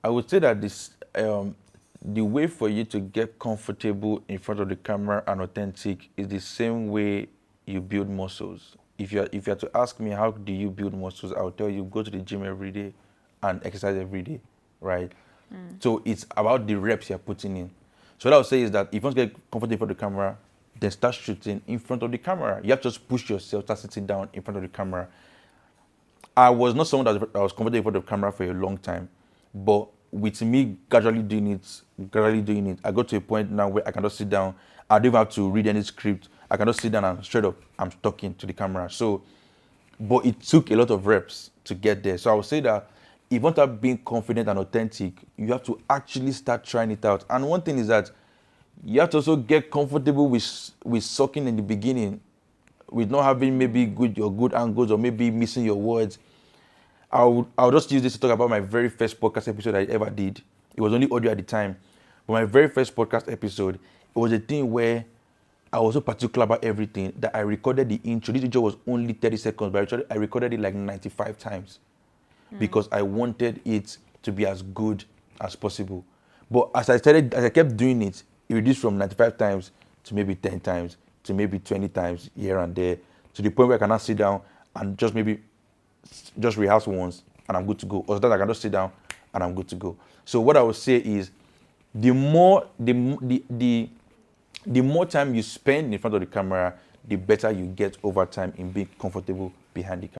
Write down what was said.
I would say that the way for you to get comfortable in front of the camera and authentic is the same way you build muscles. If you're to ask me how do you build muscles, I'll tell you go to the gym every day and exercise every day, right? So it's about the reps you're putting in. So what I would say is that if you want to get comfortable in front of the camera, then start shooting in front of the camera. You have to just push yourself, start sitting down in front of the camera. I was not someone that was comfortable in front of the camera for a long time, but with me gradually doing it, I got to a point now where I can just sit down. I don't even have to read any script. I can just sit down and straight up, I'm talking to the camera. So, but it took a lot of reps to get there. So I would say that if you want to be confident and authentic, you have to actually start trying it out. And one thing is that you have to also get comfortable with sucking in the beginning, with not having maybe your good angles or maybe missing your words. I'll just use this to talk about my very first podcast episode I ever did. It was only audio at the time. But my very first podcast episode, it was a thing where I was so particular about everything that I recorded the intro. This intro was only 30 seconds, but I recorded it like 95 times because I wanted it to be as good as possible. But as I kept doing it, it reduced from 95 times to maybe 10 times, to maybe 20 times here and there, to the point where I can now sit down and just rehearse once and I'm good to go. Or that I can just sit down and I'm good to go. So what I would say is the more time you spend in front of the camera, the better you get over time in being comfortable behind the camera.